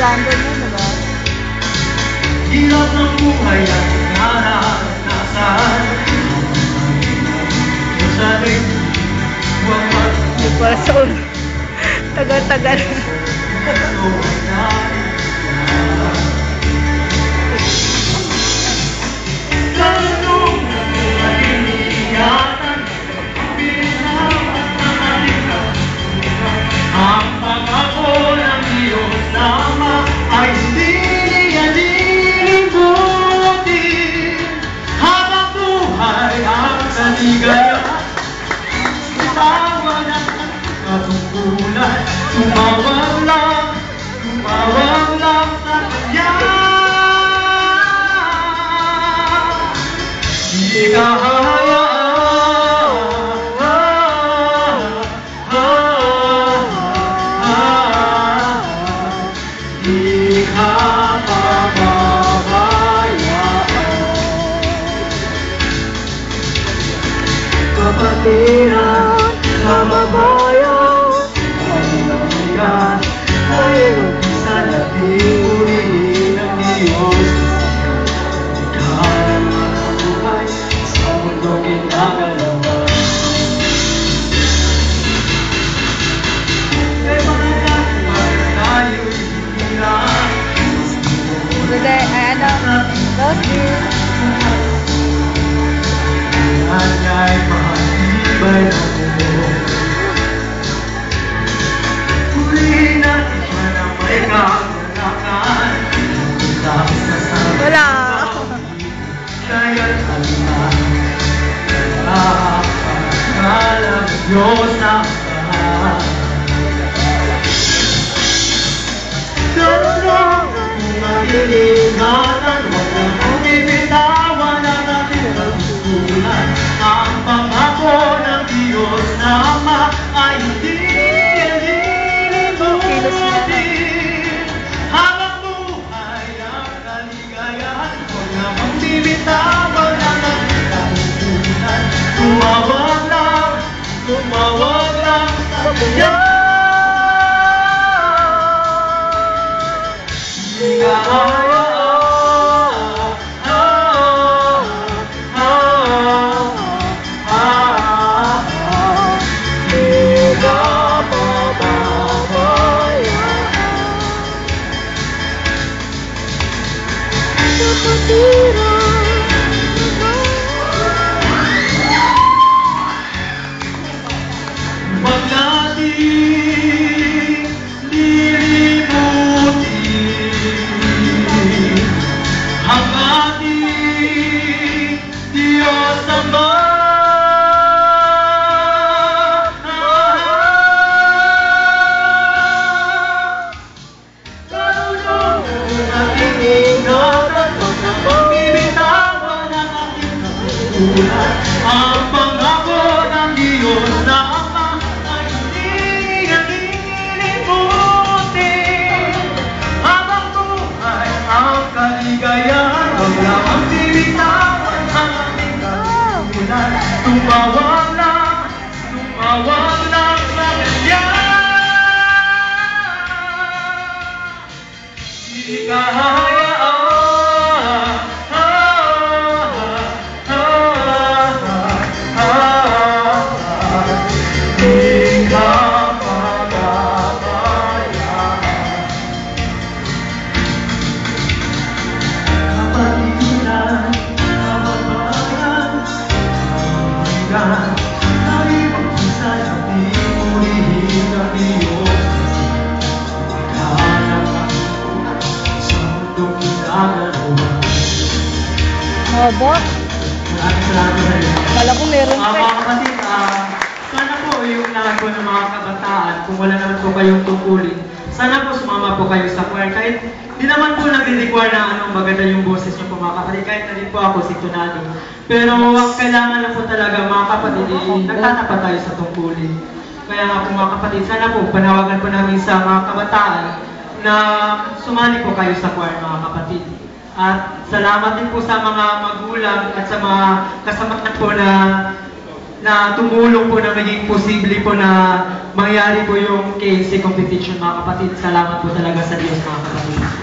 London yun, diba? Hirap ng buhay at naranasan. Sa rin, huwag Ipasol. Tagal-tagal. ang pangako ng Diyos na Ama ay hindi niya lilimutin. Habang buhay ang kaligayahan, bitawan ang katungkulan, tumawag lang sa Kanya. Di ka kapatiran, kamabayan, kaibigan, mayroon sa nating uriin ng Diyos. Ikaw ang buhay sa mundong ginagalawan. Kay mga tayo'y hirap, Lost you. Anya'y mahal ng mundo. Hulihin natin siya na may kagalakan. Tapos na sa Wala. kaya't aliman. Nakakakala ng Diyos na lahat. Darang kung makiligatan, huwag na bumibitawan ang ating pagsusulan. Ang pangako ng Diyos na Ama ay hindi lilimutin. Habang buhay ang kaligayahan, huwag na magbibitawan ang ating pagsusulan. Tumawag lang sa Kanya. Di ka huwag natin lilimutin ang ating Diyos Ama. Karunong ating ingatan, huwag na magbibitawan ang ating kasusulan. Ang pangako ng Diyos na Ama ay hindi niya lilimutin. Habang buhay ang kaligayahan, huwag na magbibitawan ang ating kasusulan. Tumawag lang sa Kanya. Di ka kapatiran, kamabayan, kaibigan, tayo'y mag-isa sa purihin ng Diyos. Ikahanap ang sa mundong ginagalawan. Obo. Maraming salamat sa iyo. Kala ko meron pa. Mga kapatid, sana po yung lahat po ng mga kabataan, kung wala naman po kayong tungkulin, sana po sumama po kayo sa choir. Kahit di naman po nagre-require na anong maganda yung boses niyo po mga kapatid, kahit na rin po ako si Tunado. Pero ang kailangan na po talaga mga kapatid, nagtatapat tayo sa tungkulin. Kaya nga po mga kapatid, sana po panawagan po namin sa mga kabataan na sumali po kayo sa choir mga kapatid. At salamat din po sa mga magulang at sa mga kasamahan po na na tumulong po na maging posible po na mangyari po yung KNC competition mga kapatid. Salamat po talaga sa Diyos mga kapatid.